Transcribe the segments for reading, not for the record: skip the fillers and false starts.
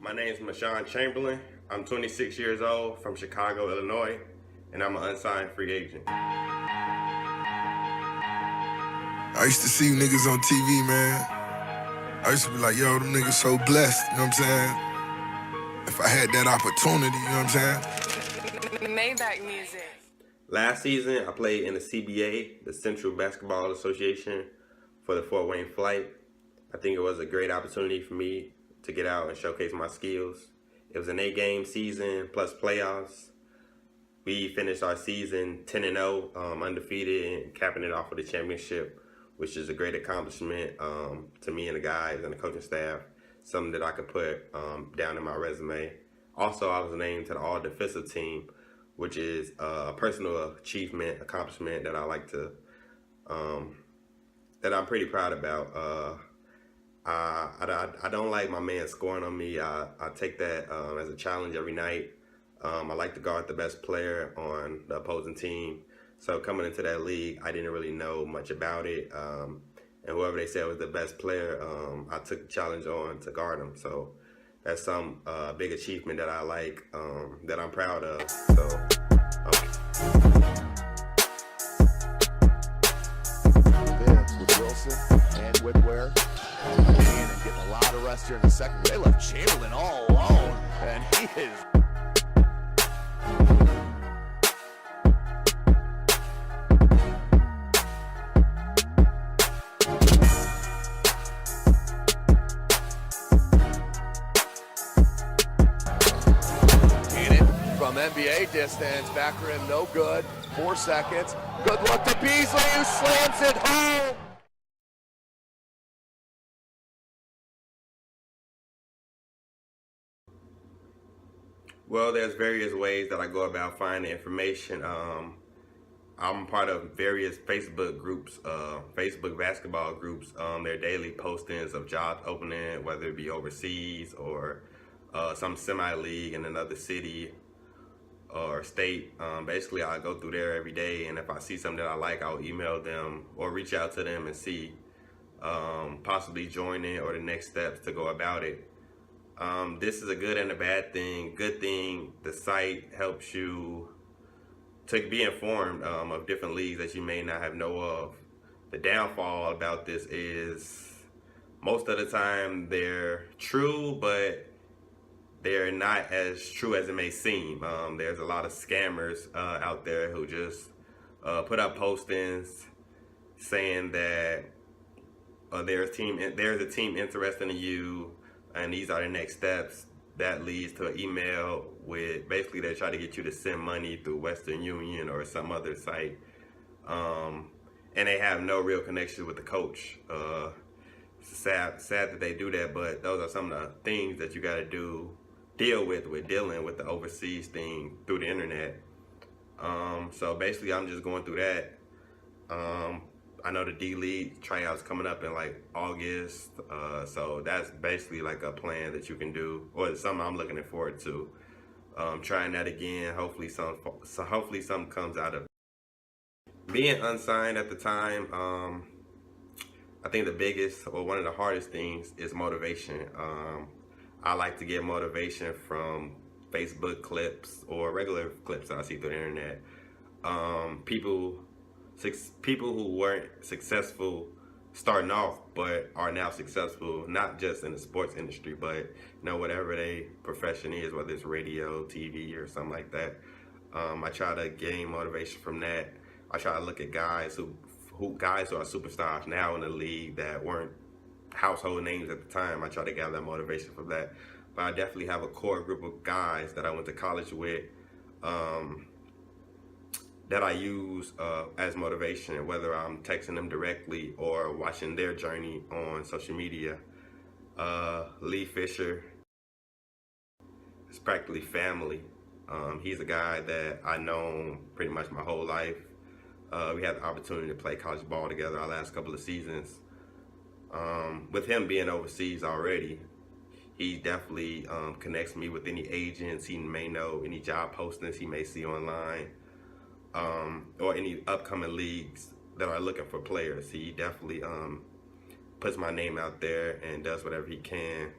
My name is Mashawn Chamberlain. I'm 26 years old from Chicago, Illinois, and I'm an unsigned free agent. I used to see niggas on TV, man. I used to be like, yo, them niggas so blessed, you know what I'm saying? If I had that opportunity, you know what I'm saying? Maybach music. Last season, I played in the CBA, the Central Basketball Association, for the Fort Wayne Flight. I think it was a great opportunity for me to get out and showcase my skills. It was an 8-game season plus playoffs. We finished our season 10-0, undefeated, and capping it off with a championship, which is a great accomplishment to me and the guys and the coaching staff, something that I could put down in my resume. Also, I was named to the all-defensive team, which is a personal achievement, accomplishment that I like to, that I'm pretty proud about. I don't like my man scoring on me. I take that as a challenge every night. I like to guard the best player on the opposing team. So coming into that league, I didn't really know much about it. And whoever they said was the best player, I took the challenge on to guard him. So that's some big achievement that I like, that I'm proud of. So. With Wilson and Whitware. And getting a lot of rest here in the second. They left Chamberlain all alone, and he is. From NBA distance, back rim, no good. 4 seconds. Good look to Beasley, who slams it home. Well, there's various ways that I go about finding information. I'm part of various Facebook groups, Facebook basketball groups. Their daily postings of jobs opening, whether it be overseas or some semi-league in another city or state. Basically, I go through there every day, and if I see something that I like, I'll email them or reach out to them and see possibly joining or the next steps to go about it. This is a good and a bad thing. Good thing, the site helps you to be informed of different leagues that you may not have know of. The downfall about this is most of the time they're true, but they're not as true as it may seem. There's a lot of scammers out there who just put up postings saying that there's a team interested in you, and these are the next steps. That leads to an email with basically they try to get you to send money through Western Union or some other site, and they have no real connection with the coach. Sad that they do that, but those are some of the things that you got to deal with dealing with the overseas thing through the internet. So basically, I'm just going through that. I know the D-League tryouts coming up in like August, so that's basically like a plan that you can do, or something I'm looking forward to. Trying that again. Hopefully, something comes out of it. Being unsigned at the time. I think the biggest or one of the hardest things is motivation. I like to get motivation from Facebook clips or regular clips that I see through the internet. People who weren't successful starting off but are now successful, not just in the sports industry, but whatever their profession is, whether it's radio, TV, or something like that. I try to gain motivation from that. I try to look at guys who are superstars now in the league that weren't household names at the time. I try to gather motivation from that. But I definitely have a core group of guys that I went to college with, that I use as motivation, whether I'm texting them directly or watching their journey on social media. Lee Fisher is practically family. He's a guy that I've known pretty much my whole life. We had the opportunity to play college ball together our last couple of seasons. With him being overseas already, he definitely connects me with any agents he may know, any job postings he may see online, or any upcoming leagues that are looking for players. He definitely puts my name out there and does whatever he can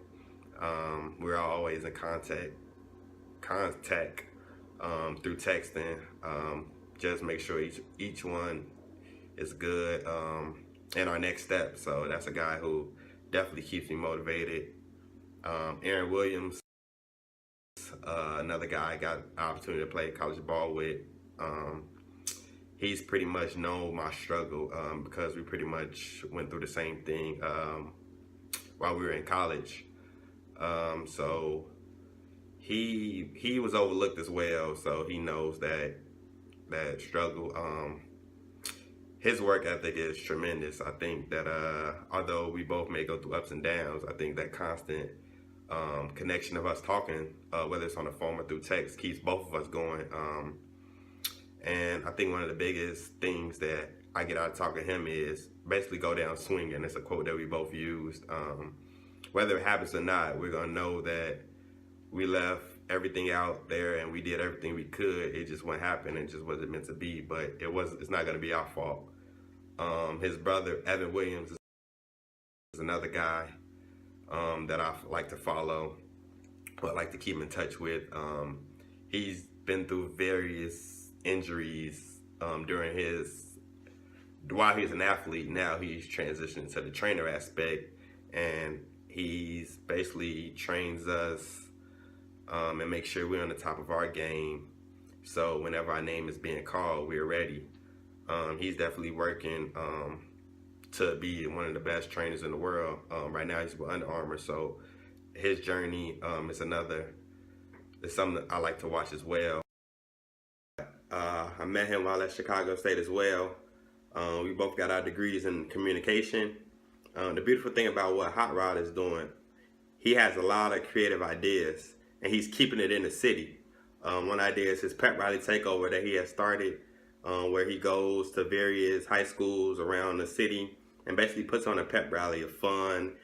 We're always in contact through texting. Just make sure each one is good in our next step. So that's a guy who definitely keeps me motivated. Aaron Williams, another guy I got an opportunity to play college ball with. He's pretty much known my struggle because we pretty much went through the same thing while we were in college. So he was overlooked as well, so he knows that struggle. His work ethic is tremendous. I think that although we both may go through ups and downs, I think that constant connection of us talking, whether it's on the phone or through text, keeps both of us going. And I think one of the biggest things that I get out of talking to him is basically go down swinging. It's a quote that we both used. Whether it happens or not, we're gonna know that we left everything out there and we did everything we could. It just wouldn't happen. It just wasn't meant to be. But it's not gonna be our fault. His brother Evan Williams is another guy that I like to follow, but I like to keep in touch with. He's been through various injuries while he's an athlete. Now he's transitioned to the trainer aspect, and he's basically trains us and makes sure we're on the top of our game. So whenever our name is being called, we're ready. He's definitely working to be one of the best trainers in the world. Right now he's with Under Armour, so his journey is something that I like to watch as well. I met him while at Chicago State as well. We both got our degrees in communication. The beautiful thing about what Hot Rod is doing, he has a lot of creative ideas, and he's keeping it in the city. One idea is his pep rally takeover that he has started, where he goes to various high schools around the city and basically puts on a pep rally of fun.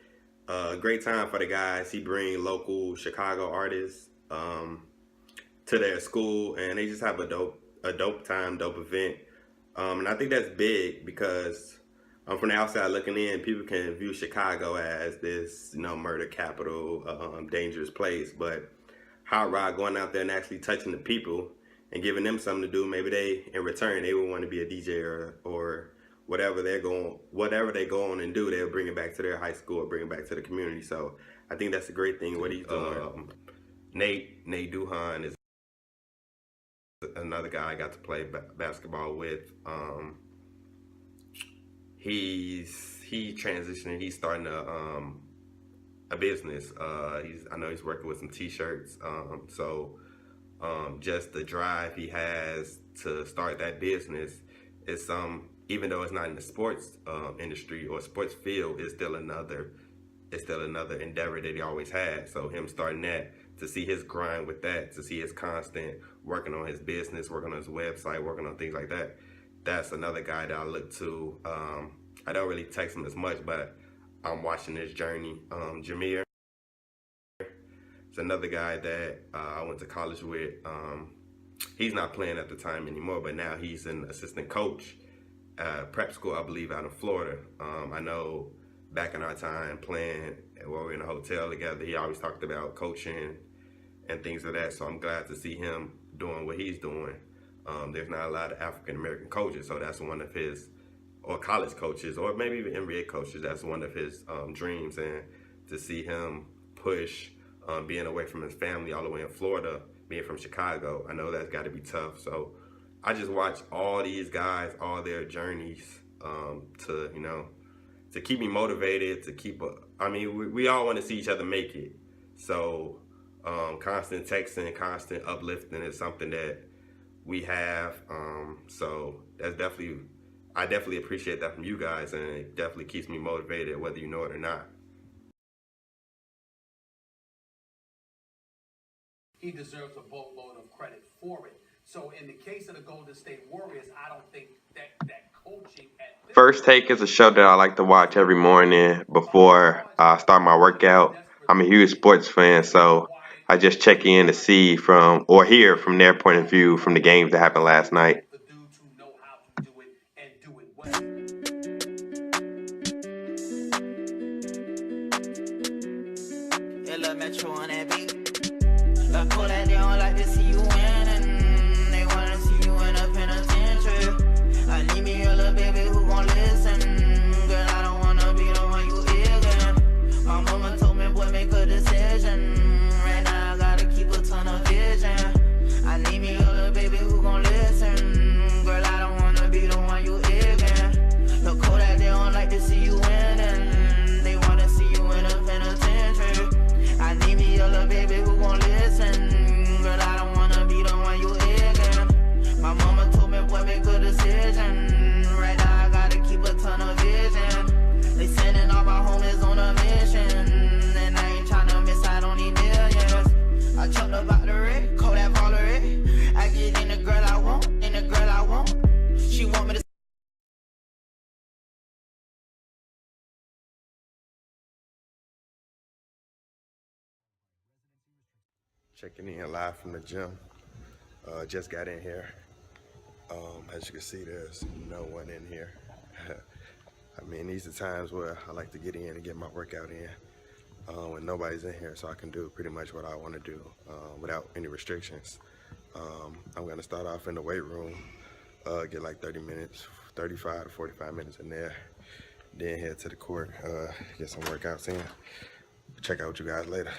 Great time for the guys. He brings local Chicago artists to their school, and they just have a dope event. And I think that's big because from the outside looking in, people can view Chicago as this, murder capital, dangerous place. But Hot Rod going out there and actually touching the people and giving them something to do. Maybe in return, they would want to be a DJ or whatever they go on and do. They'll bring it back to their high school or bring it back to the community. So I think that's a great thing what he's doing. Nate Duhan is another guy I got to play basketball with. He transitioning. He's starting a business. I know he's working with some T-shirts. So just the drive he has to start that business is even though it's not in the sports industry or sports field, it's still another endeavor that he always had. So him starting that, to see his grind with that, to see his constant working on his business, working on his website, working on things like that, that's another guy that I look to. I don't really text him as much, but I'm watching his journey. Jameer is another guy that I went to college with. He's not playing at the time anymore, but now he's an assistant coach at prep school, I believe, out in Florida. I know back in our time playing while we were in a hotel together, he always talked about coaching and things of that. So I'm glad to see him doing what he's doing. There's not a lot of African-American coaches, so that's one of his, or college coaches, or maybe even NBA coaches, that's one of his dreams. And to see him push being away from his family all the way in Florida, being from Chicago, I know that's got to be tough. So I just watch all these guys, all their journeys to keep me motivated, we all want to see each other make it. So constant texting, constant uplifting is something that we have. So that's I definitely appreciate that from you guys, and it definitely keeps me motivated, whether you know it or not. He deserves a boatload of credit for it. So in the case of the Golden State Warriors, I don't think that coaching at First Take is a show that I like to watch every morning before I start my workout. I'm a huge sports fan, so I just check in to see hear from their point of view from the games that happened last night. the dudes who know how to do it and do it well. Yeah, look, man, on that beat. The cool that they don't like to see you winning. They wanna see you in a penitentiary. I need me a little baby who gon' listen. Girl, I don't wanna be the one you ignorant. My mama told me, boy, make a decision. Right now I gotta keep a ton of vision. I need me a little baby who gon' listen. Girl, I don't wanna be the one you ignorant. The cool that they don't like to see you winning. They wanna see you in a penitentiary. I need me a little baby who gon' listen. Girl, I don't wanna be the one you ignorant. My mama told me, boy, make a decision. Right now I gotta keep a ton of vision. They sending all my homies on a mission. And I ain't tryna miss out on these millions. I jumped up out the red, call that Valerie. I get in the girl I want, in the girl I want. She want me to. Checking in live from the gym. Just got in here. As you can see, there's no one in here. I mean, these are times where I like to get in and get my workout in when nobody's in here, so I can do pretty much what I want to do without any restrictions. I'm going to start off in the weight room, get like 30 minutes, 35 to 45 minutes in there, then head to the court, get some workouts in. Check out you guys later.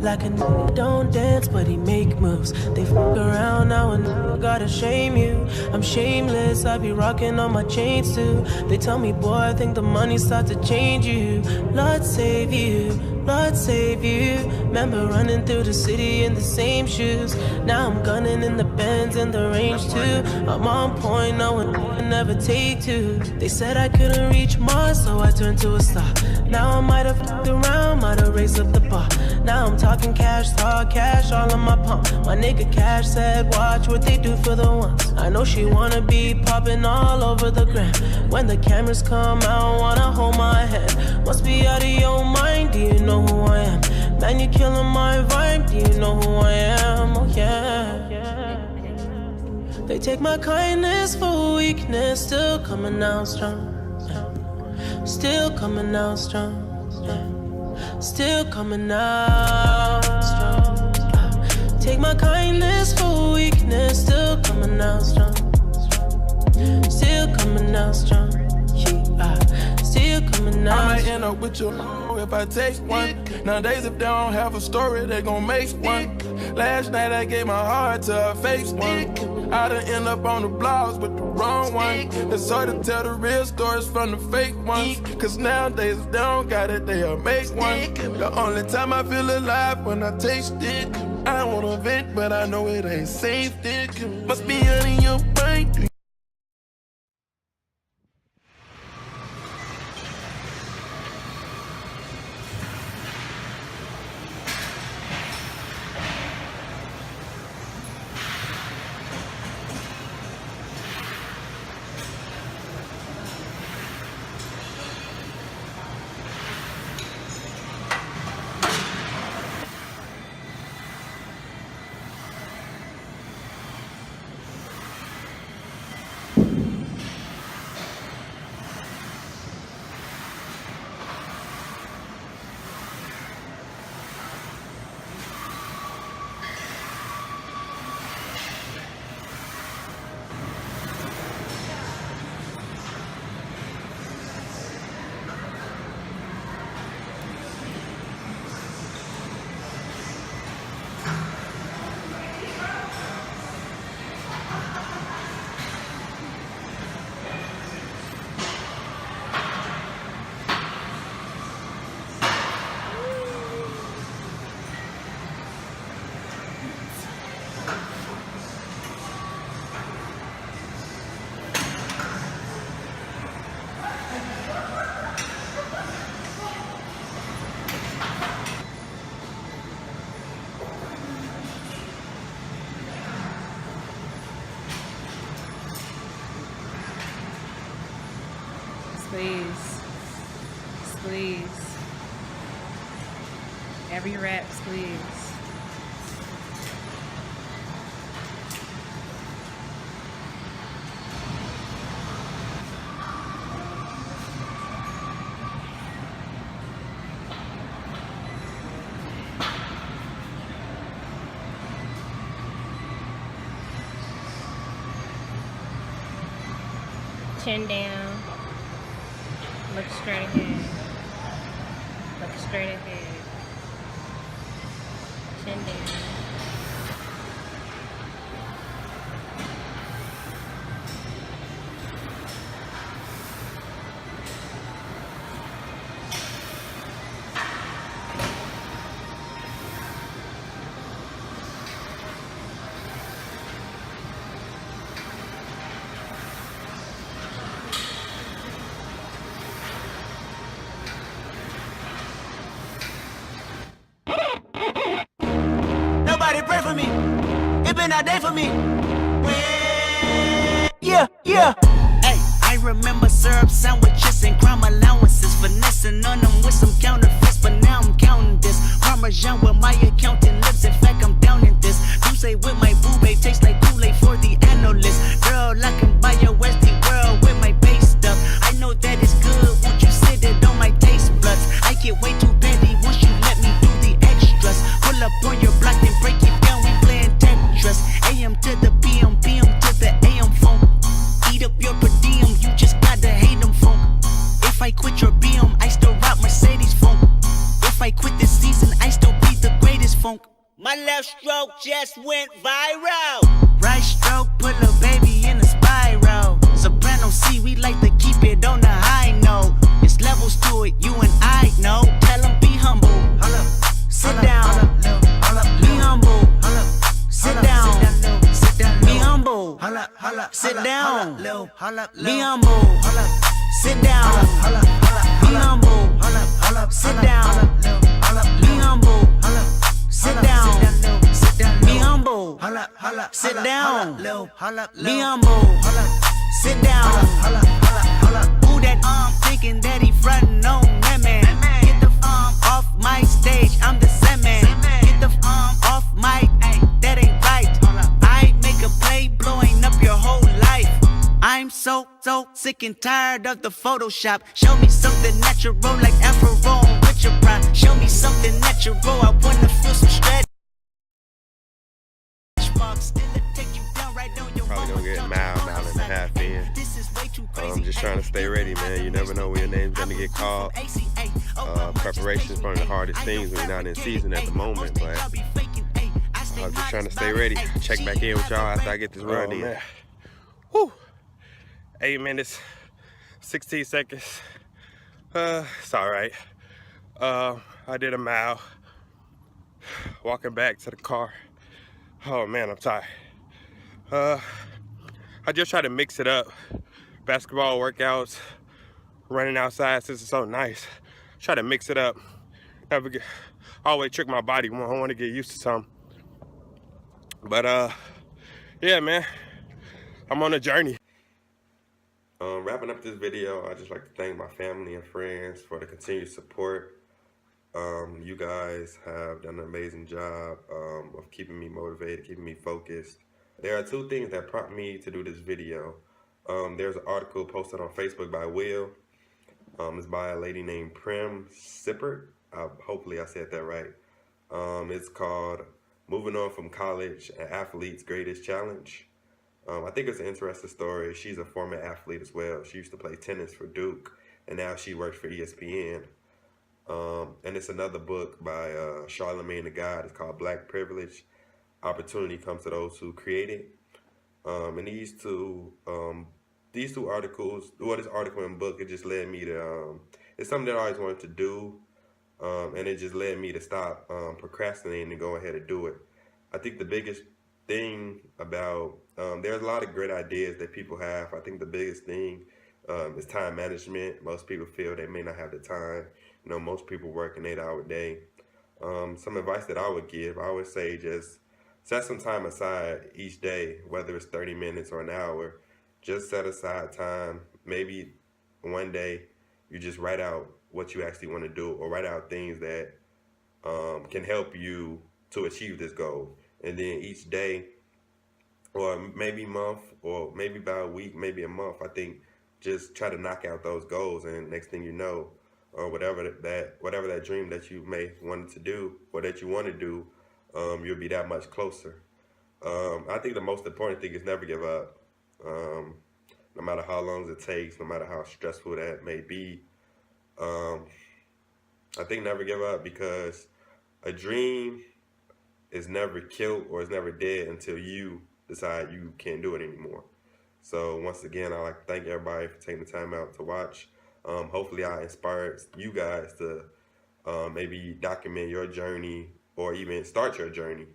Like a nigga don't dance, but he make moves. They fuck around now and gotta shame you. I'm shameless, I be rocking on my chains too. They tell me, boy, I think the money start to change you. Lord save you, Lord save you. Remember running through the city in the same shoes. Now I'm gunning in the Benz and the range too. I'm on point, no one can never take two. They said I couldn't reach Mars, so I turned to a star. Now I might have fucked around, might have raised up the bar. Now I'm talking cash, talk cash, all in my palm. My nigga Cash said, watch what they do for the ones. I know she wanna be popping all over the gram. When the cameras come out, wanna hold my hand. Must be out of your mind, do you know who I am? Man, you killing my vibe, do you know who I am? Oh yeah. They take my kindness for weakness, still coming out strong. Still coming out strong. Still coming out strong. Take my kindness for weakness, still coming out strong. Still coming out strong. Still coming out. I might end up with your if I take one. Nowadays if they don't have a story, they gon' make one. Last night I gave my heart to a fake one. I done end up on the blogs with the wrong one. It's hard to tell the real stories from the fake ones. Cause nowadays if they don't got it, they'll make one. The only time I feel alive when I taste it. I don't wanna vent, but I know it ain't safe. Must be out in your brain. Squeeze. Every rap, squeeze. Chin down. Look straight ahead. Look straight ahead. Chin down. Pray for me. It been a day for me. Yeah. Hey, I remember syrup sandwiches and crime allowances. Finessing on them with some counterfeits, but now I'm counting this. Parmesan with my accountant lips. In fact, I'm down in this. You say with my boo babe tastes like Kool-Aid for the analyst. Girl, I can buy your Westie world with my base stuff. I know that it's good. Won't you sit it on my taste buds? I get way too petty once you let me do the extras. Pull up on your block and break it down. We playing Tetris. AM to the PM, PM to the AM phone. Eat up your per diem. You just gotta hate them phone. If I quit your BM, My left stroke just went viral. Right stroke put a baby in a spiral. Soprano C, we like to keep it on the high note. It's levels to it, you and I know. Tell them be humble. Sit down. Be humble. Sit down. Be humble. Sit down. Be humble. Sit down. Be humble. Sit down. Be humble. Sit down. Be humble. Sit down. Be humble. Sit down. Who that thinking that he frontin' on that man? Get the off my stage, I'm the same man. Get the off my, that ain't right. I make a play blowing up your whole life. I'm so sick and tired of the Photoshop. Show me something natural like Afro with your pride. Show me something natural, I wanna feel some stretch. Probably gonna get a mile and a half in. I'm just trying to stay ready, man. You never know when your name's gonna get called. Preparation is one of the hardest things when you're not in season at the moment, but I'm just trying to stay ready. Check back in with y'all after I get this run in. Man. Whew. 8 minutes, 16 seconds. It's all right. I did a mile. Walking back to the car. Oh man, I'm tired. I just try to mix it up. Basketball workouts, running outside since it's so nice. Try to mix it up. Always trick my body when I want to get used to something. But yeah, man, I'm on a journey. Wrapping up this video, I'd just like to thank my family and friends for the continued support. You guys have done an amazing job of keeping me motivated, keeping me focused. There are two things that prompt me to do this video. There's an article posted on Facebook by Will. It's by a lady named Prim Siripipat. Hopefully I said that right. It's called Moving On from College, an Athlete's Greatest Challenge. I think it's an interesting story. She's a former athlete as well. She used to play tennis for Duke, and now she works for ESPN. And it's another book by Charlamagne Tha God. It's called Black Privilege. Opportunity Comes to Those Who Create It. And these two articles, this article and book, it just led me to, it's something that I always wanted to do. And it just led me to stop procrastinating and go ahead and do it. I think the biggest thing about, there's a lot of great ideas that people have. I think the biggest thing is time management. Most people feel they may not have the time. You know, most people work an 8-hour day. Some advice that I would give, I would say just set some time aside each day, whether it's 30 minutes or an hour. Just set aside time. Maybe one day you just write out what you actually want to do, or write out things that can help you to achieve this goal. And then each day, or maybe month, or maybe by a week, maybe a month, I think just try to knock out those goals. And next thing you know, or whatever that dream that you may want to do, or that you want to do, you'll be that much closer. I think the most important thing is never give up. No matter how long it takes, no matter how stressful that may be. I think never give up, because a dream is never killed or is never dead until you decide you can't do it anymore. So once again, I'd like to thank everybody for taking the time out to watch. Hopefully I inspired you guys to maybe document your journey, or even start your journey.